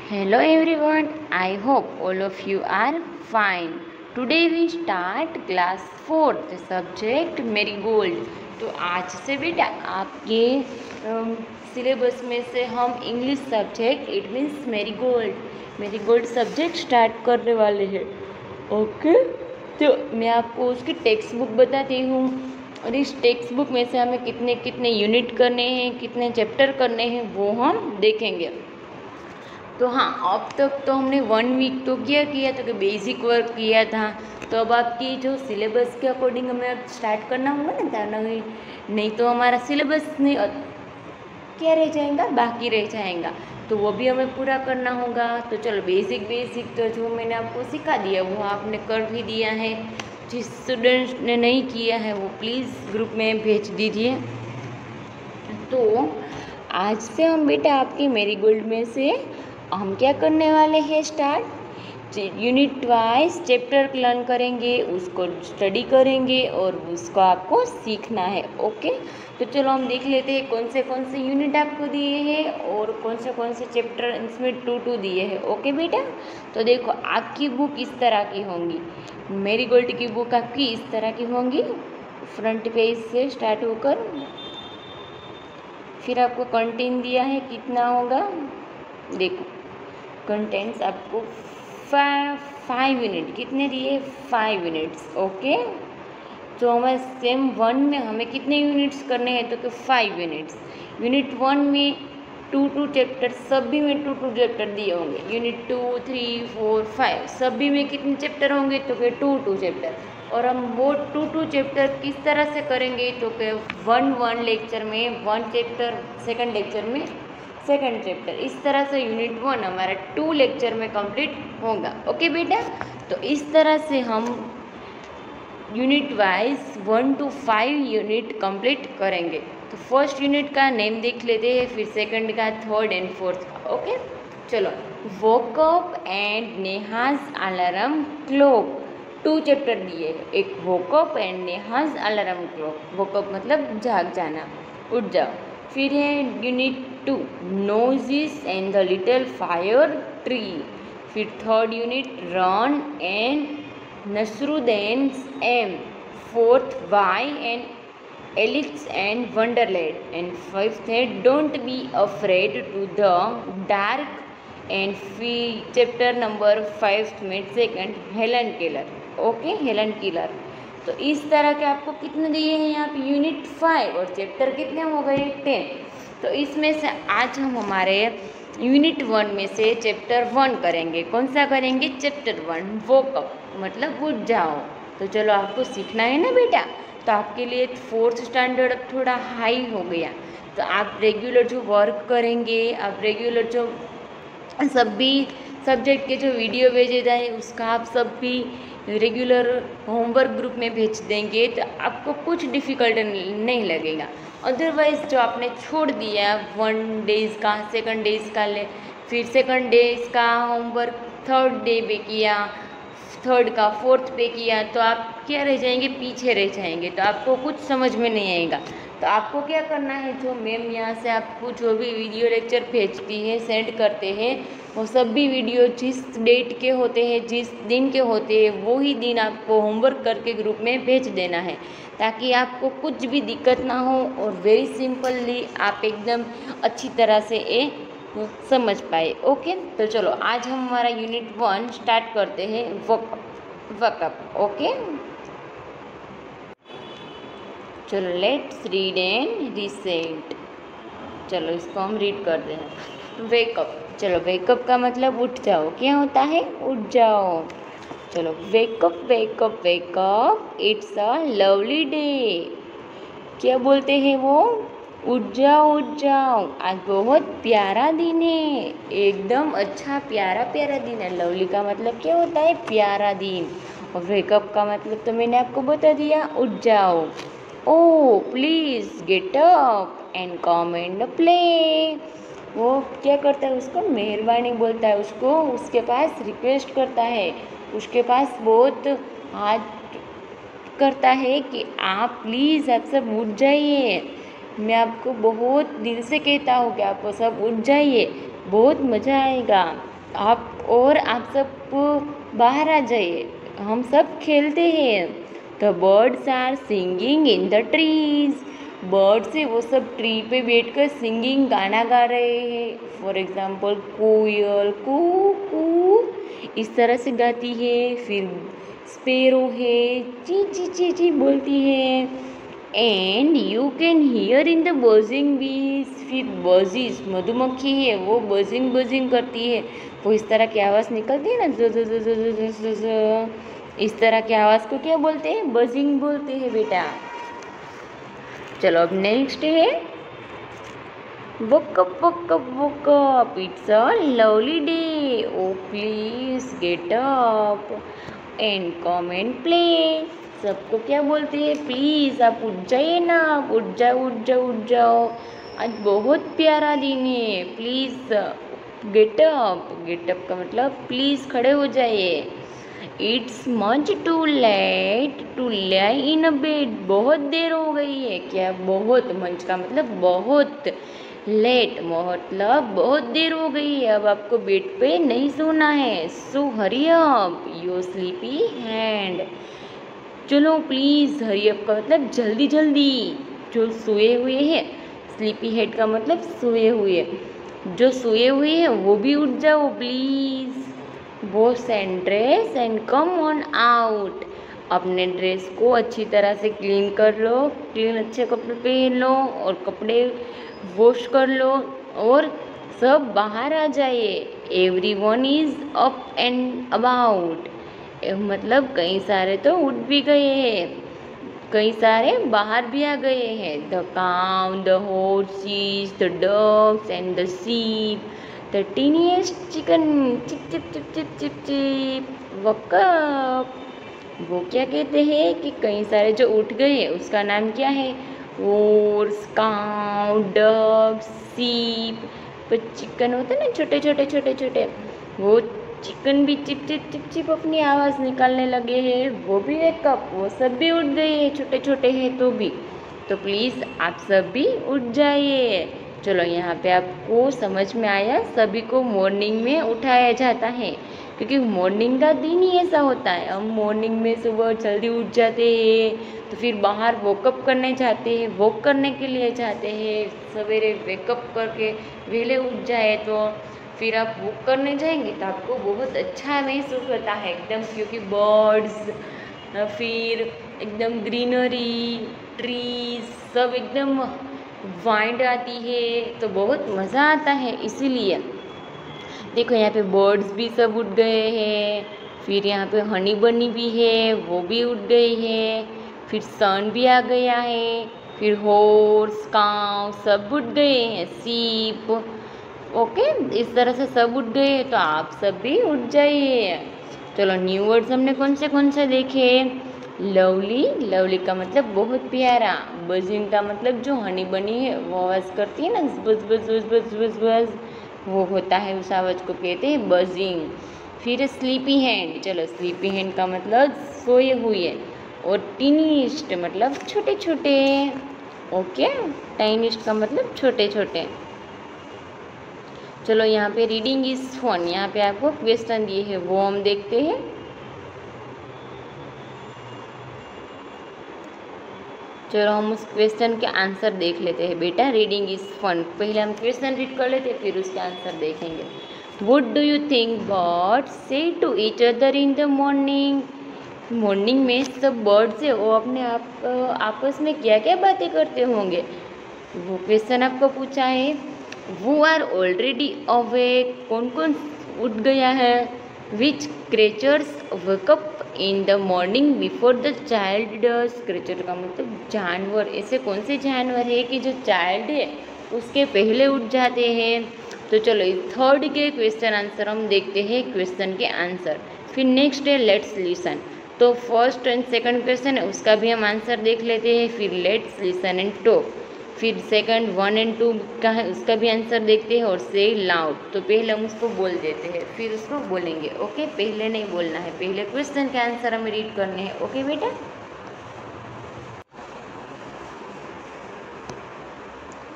Hello everyone, I hope all of you are fine. Today we start class 4th subject marigold. तो आज से बेटा आपके syllabus में से हम English subject it means marigold subject start करने वाले हैं। ओके, तो मैं आपको उसकी टेक्स्ट बुक बताती हूँ और इस टेक्स्ट बुक में से हमें कितने कितने यूनिट करने हैं, कितने चैप्टर करने हैं वो हम देखेंगे। तो हाँ, अब तक तो हमने 1 वीक तो किया था कि बेसिक वर्क किया था। तो अब आपकी जो सिलेबस के अकॉर्डिंग हमें अब स्टार्ट करना होगा ना, नहीं तो हमारा सिलेबस नहीं क्या रह जाएगा, बाकी रह जाएगा। तो वो भी हमें पूरा करना होगा। तो चलो बेसिक तो जो मैंने आपको सिखा दिया वो आपने कर भी दिया है। जिस स्टूडेंट ने नहीं किया है वो प्लीज़ ग्रुप में भेज दीजिए। तो आज से हम बेटा आपकी मेरीगोल्ड में से हम क्या करने वाले हैं start, unit wise chapter learn करेंगे, उसको स्टडी करेंगे और उसको आपको सीखना है। ओके, तो चलो हम देख लेते हैं कौन से यूनिट आपको दिए हैं और कौन से चैप्टर इसमें 2 दिए हैं। ओके बेटा, तो देखो आपकी बुक इस तरह की होंगी, मेरीगोल्ड की बुक आपकी इस तरह की होंगी, फ्रंट पेज से स्टार्ट होकर फिर आपको कंटेंट दिया है कितना होगा, देखो कंटेंट्स आपको 5 यूनिट कितने दिए, 5 यूनिट्स। ओके, तो हमें सेम 1 में हमें कितने यूनिट्स करने हैं, तो 5 यूनिट्स। यूनिट 1 में 2 चैप्टर, सभी में 2 चैप्टर दिए होंगे। यूनिट 2, 3, 4, 5 सभी में कितने चैप्टर होंगे, तो 2 चैप्टर। और हम वो 2 चैप्टर किस तरह से करेंगे, तो 1 लेक्चर में 1 चैप्टर, सेकंड लेक्चर में सेकंड चैप्टर, इस तरह से यूनिट 1 हमारा 2 लेक्चर में कंप्लीट होगा। ओके बेटा, तो इस तरह से हम unit wise 1 to 5 unit complete करेंगे। तो फर्स्ट यूनिट का नेम देख लेते हैं, फिर सेकंड का, थर्ड एंड फोर्थ का। ओके, चलो woke up and Neha's alarm clock, 2 chapter दिए हैं। एक woke up and Neha's alarm clock, woke up मतलब जाग जाना, उठ जाओ। फिर है unit 2 noses and the little fir tree. फिर third unit run and Nasruddin's aim. Fourth why and Alice and wonderland. And fifth है don't be afraid to the dark. And फिर चैप्टर नंबर 5 में second Helen Keller. Okay, Helen Keller. तो इस तरह के आपको कितने दिए हैं यहाँ पे, यूनिट 5 और चैप्टर कितने हो गए, 10। तो इसमें से आज हम हमारे यूनिट 1 में से चैप्टर 1 करेंगे। कौन सा करेंगे, चैप्टर 1 वोक अप मतलब उठ जाओ। तो चलो आपको सीखना है ना बेटा, तो आपके लिए 4th स्टैंडर्ड अब थोड़ा हाई हो गया। तो आप रेगुलर जो वर्क करेंगे, आप रेगुलर जो सभी सब्जेक्ट के जो वीडियो भेजे जाए उसका आप सब भी रेगुलर होमवर्क ग्रुप में भेज देंगे तो आपको कुछ डिफ़िकल्ट नहीं लगेगा। अदरवाइज़ जो आपने छोड़ दिया 1 डेज़ का, सेकंड डेज़ का फिर सेकंड डेज़ का होमवर्क थर्ड डे पे किया, थर्ड का फोर्थ पे किया, तो आप क्या रह जाएंगे, पीछे रह जाएंगे, तो आपको कुछ समझ में नहीं आएगा। तो आपको क्या करना है, जो मैम यहाँ से आपको जो भी वीडियो लेक्चर भेजती है, सेंड करते हैं, वो सभी वीडियो जिस डेट के होते हैं, जिस दिन के होते हैं, वो ही दिन आपको होमवर्क करके ग्रुप में भेज देना है, ताकि आपको कुछ भी दिक्कत ना हो और वेरी सिंपली आप एकदम अच्छी तरह से ये समझ पाए। ओके, तो चलो आज हम हमारा यूनिट 1 स्टार्ट करते हैं, वकअप। ओके, चलो लेट्स रीड एंड रिसेंट। चलो इसको हम रीड करते हैं। वेकअप, चलो वेकअप का मतलब उठ जाओ, क्या होता है, उठ जाओ। चलो wake up wake up wake up, it's a lovely day. क्या बोलते हैं वो, उठ जाओ, आज बहुत प्यारा दिन है, एकदम अच्छा प्यारा दिन है। लवली का मतलब क्या होता है, प्यारा दिन। और वेकअप का मतलब तो मैंने आपको बता दिया, उठ जाओ। ओ please get up and come and play. वो क्या करता है, उसको मेहरबानी बोलता है, उसको उसके पास रिक्वेस्ट करता है, उसके पास बहुत हाथ करता है कि आप प्लीज़ आप सब उठ जाइए। मैं आपको बहुत दिल से कहता हूँ कि आप सब उठ जाइए, बहुत मज़ा आएगा। आप सब बाहर आ जाइए, हम सब खेलते हैं। The birds are singing in the trees. Birds है वो सब ट्री पे बैठकर सिंगिंग गाना गा रहे हैं। फॉर एग्जाम्पल कोयल कू कू इस तरह से गाती है। फिर स्पेरो है ची ची ची ची बोलती है। And you can here in the buzzing बीज। फिर बजीज मधुमक्खी है वो बजिंग बजिंग करती है, वो इस तरह की आवाज़ निकलती है ना, ज ज ज ज ज ज ज ज। इस तरह की आवाज़ को क्या बोलते हैं? बजिंग बोलते हैं बेटा। चलो अब नेक्स्ट है woke up, it's a lovely day, oh please get up and come and play। सबको क्या बोलते हैं? प्लीज़ आप उठ जाइए ना, उठ जाओ उठ जाओ उठ जाओ, आज बहुत प्यारा दिन है, प्लीज़ गेट अप का मतलब प्लीज़ खड़े हो जाइए। It's much too late to lie in a bed. बहुत देर हो गई है। क्या बहुत? मंच का मतलब बहुत, लेट मतलब बहुत देर हो गई है, अब आपको बेड पे नहीं सोना है। So hurry up your sleepy hand. चलो प्लीज़, हरी अप का मतलब जल्दी जल्दी। जो सोए हुए हैं, स्लीपी हेड का मतलब सोए हुए, जो सोए हुए हैं वो भी उठ जाओ please. Wash and dress and come on out. अपने ड्रेस को अच्छी तरह से क्लीन कर लो, क्लीन अच्छे कपड़े पहन लो और कपड़े वॉश कर लो और सब बाहर आ जाइए। Everyone is up and about, मतलब कई सारे तो उठ भी गए हैं, कई सारे बाहर भी आ गए हैं। The cow, the horses, the dogs and the sheep, the tiniest chicken chip chip chip chip chip chip woke up. वो क्या कहते हैं कि कई सारे जो उठ गए उसका नाम क्या है? Horse, cow, dog, sheep। पर चिकन होते हैं ना छोटे छोटे छोटे छोटे, वो चिकन भी चिप चिप चिप चिप अपनी आवाज़ निकालने लगे हैं, वो भी एक कप, वो सब भी उठ गए हैं, छोटे छोटे हैं तो भी। तो प्लीज़ आप सब भी उठ जाइए। चलो यहाँ पे आपको समझ में आया, सभी को मॉर्निंग में उठाया जाता है क्योंकि मॉर्निंग का दिन ही ऐसा होता है। हम मॉर्निंग में सुबह जल्दी उठ जाते हैं तो फिर बाहर वॉकअप करने जाते हैं, वॉक करने के लिए जाते हैं। सवेरे वेकअप करके वेले उठ जाए तो फिर आप वॉक करने जाएंगे तो आपको बहुत अच्छा महसूस होता है एकदम, क्योंकि बर्ड्स, फिर एकदम ग्रीनरी, ट्रीज सब एकदम वाइंड आती है तो बहुत मज़ा आता है। इसीलिए देखो यहाँ पे बर्ड्स भी सब उठ गए हैं, फिर यहाँ पे हनी बनी भी है वो भी उठ गई है, फिर सन भी आ गया है, फिर हॉर्स, काउ सब उठ गए हैं, सीप। ओके, इस तरह से सब उठ गए हैं तो आप सब भी उठ जाइए। चलो न्यू वर्ड्स हमने कौन से देखे? लवली, लवली का मतलब बहुत प्यारा। बजिंग का मतलब जो हनी बनी है वो आवाज़ करती है ना, बज बज बज बज बज बज, वो होता है, उस आवाज़ को कहते हैं बजिंग। फिर स्लीपी हैंड, चलो स्लीपी हैंड का मतलब सोए हुए, और टीनिस्ट मतलब छोटे छोटे। ओके, टाइनिस्ट का मतलब छोटे छोटे। चलो यहाँ पे रीडिंग इज फन, यहाँ पे आपको क्वेश्चन दिए हैं वो हम देखते हैं। चलो हम उस क्वेश्चन के आंसर देख लेते हैं बेटा। रीडिंग इज फन, पहले हम क्वेश्चन रीड कर लेते हैं फिर उसके आंसर देखेंगे। What do you think birds say to each other in the morning? Morning में सब बर्ड्स है वो अपने आप आपस में क्या क्या बातें करते होंगे, वो क्वेश्चन आपको पूछा है। वो आर ऑलरेडी अवेक, कौन कौन उठ गया है? Which creatures wake up in the morning before the child does? Creature का मतलब जानवर, ऐसे कौन से जानवर है कि जो चाइल्ड है उसके पहले उठ जाते हैं? तो चलो थर्ड के क्वेश्चन आंसर हम देखते हैं, क्वेश्चन के आंसर। फिर नेक्स्ट है लेट्स लिसन, तो फर्स्ट एंड सेकंड क्वेश्चन है उसका भी हम आंसर देख लेते हैं। फिर लेट्स लिसन एंड टॉक, फिर सेकंड 1 और 2 का है उसका भी आंसर देखते हैं, और से लाउड, तो पहले हम उसको बोल देते हैं फिर उसको बोलेंगे। ओके, पहले नहीं बोलना है, पहले क्वेश्चन के आंसर हमें रीड करने हैं। ओके बेटा,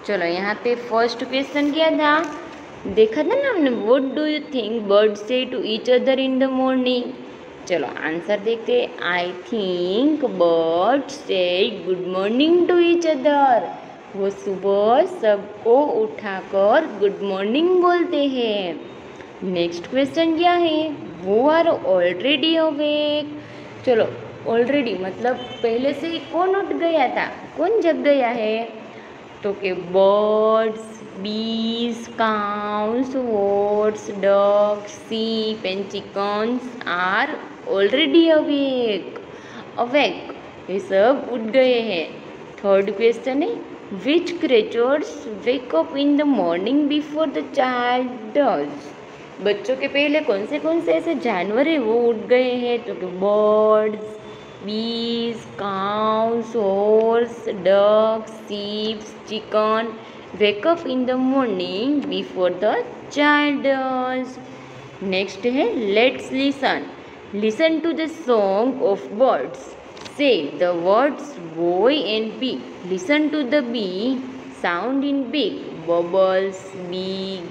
चलो यहाँ पे फर्स्ट क्वेश्चन क्या था? देखा था ना हमने, what do you think bird say to each other in the morning. चलो आंसर देखते हैं। I think bird say good morning to each other. वो सुबह सबको उठाकर गुड मॉर्निंग बोलते हैं। नेक्स्ट क्वेश्चन क्या है, वो आर ऑलरेडी अवेक। चलो ऑलरेडी मतलब पहले से ही कौन उठ गया था, कौन जग गया है, तो के birds, bees, cows, goats, ducks, sheep and chickens are already awake. Awake, ये सब उठ गए हैं। थर्ड क्वेश्चन है, which creatures wake up in the morning before the child does? बच्चों के पहले कौन से ऐसे जानवर है वो उठ गए हैं, तो birds, bees, cows, horse, ducks, sheep, chicken wake up in the morning before the child does. Next है let's listen. Listen to the song of birds. Say the words boy and bee. Listen to the bee sound in big. Bubbles, big,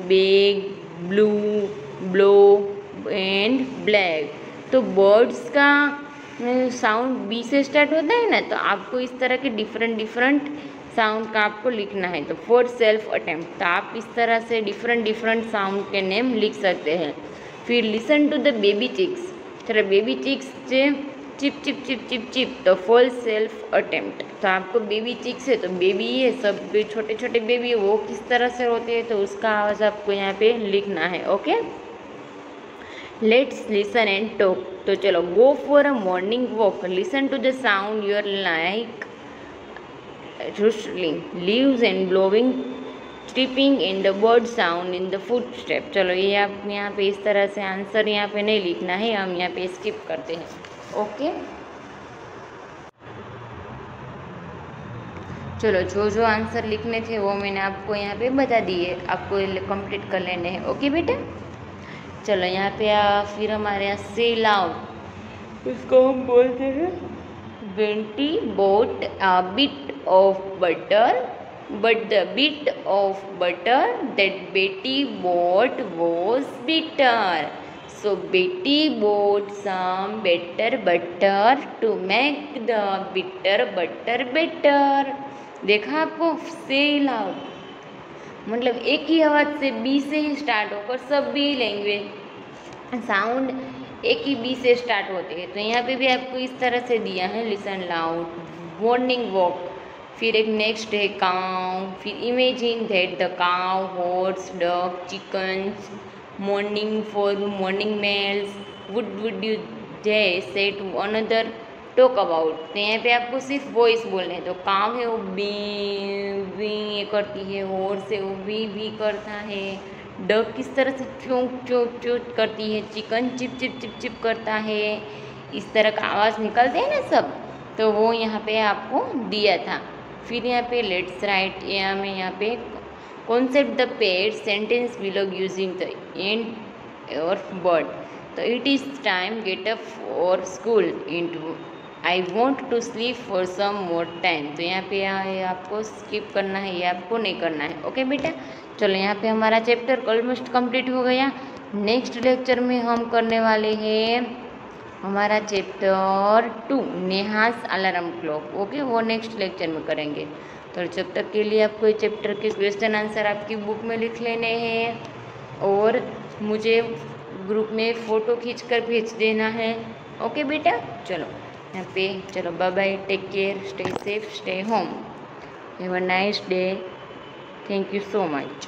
big, blue, blow and black. तो birds का sound B से start होता है ना, तो आपको इस तरह के डिफरेंट साउंड का आपको लिखना है। तो फॉर सेल्फ अटेम्प्ट, तो आप इस तरह से डिफरेंट साउंड के नेम लिख सकते हैं। फिर listen to the baby chicks. चलो बेबी चिक्स से chip chip chip chip chip, तो फॉर सेल्फ अटेम्प्ट, तो आपको बेबी चिक्स है तो बेबी है, सब छोटे छोटे बेबी है वो किस तरह से होते हैं, तो उसका आवाज़ आपको यहाँ पे लिखना है। Okay, let's listen and talk. तो चलो go for a morning walk, listen to the sound your like rustling leaves and blowing, tripping and the bird sound in the footstep। चलो ये आप यहाँ पे इस तरह से आंसर यहाँ पे नहीं लिखना है, हम यहाँ पे स्किप करते हैं। ओके, चलो जो आंसर लिखने थे वो मैंने आपको यहाँ पे बता दिए, आपको कंप्लीट कर लेने हैं। ओके बेटा, चलो यहाँ पे फिर हमारे यहाँ से लाउड, इसको हम बोलते हैं Betty bought a bit of butter, but the bit of butter that Betty bought was bitter. So Betty bought some better butter to make the bitter butter better। देखा आपको, से लाउड मतलब एक ही आवाज़ से बी से ही स्टार्ट होकर सब भी लैंग्वेज साउंड एक ही बी से स्टार्ट होते हैं। तो यहाँ पे भी आपको इस तरह से दिया है, लिसन लाउड, मॉर्निंग वॉक, फिर एक नेक्स्ट है काउ, फिर imagine that the cow, horse, duck, chickens, morning for morning meals, would you जे say to another talk about. तो यहाँ पे आपको सिर्फ वॉइस बोलना है। तो काउ है वो बी ये करती है, हॉर्स है वो भी करता है, डक किस तरह से चोंक चोंक चोंक करती है, chicken chip chip chip chip करता है, इस तरह का आवाज़ निकलते हैं ना सब, तो वो यहाँ पे आपको दिया था। फिर यहाँ पे लेट्स राइट, यहाँ पे concept the pair sentence below using the and और बर्ड। तो it is time get up for school into I want to sleep for some more time. तो यहाँ पे आपको स्किप करना है, ये आपको नहीं करना है। ओके बेटा, चलो यहाँ पे हमारा चैप्टर ऑलमोस्ट कंप्लीट हो गया। नेक्स्ट लेक्चर में हम करने वाले हैं हमारा चैप्टर 2 नेहास अलार्म क्लॉक। ओके, वो नेक्स्ट लेक्चर में करेंगे। तो जब तक के लिए आपको ये चैप्टर के क्वेश्चन आंसर आपकी बुक में लिख लेने हैं और मुझे ग्रुप में फ़ोटो खींच कर भेज देना है। ओके बेटा, चलो यहाँ पे चलो bye bye, take care, stay safe, stay home, have a nice day, thank you so much.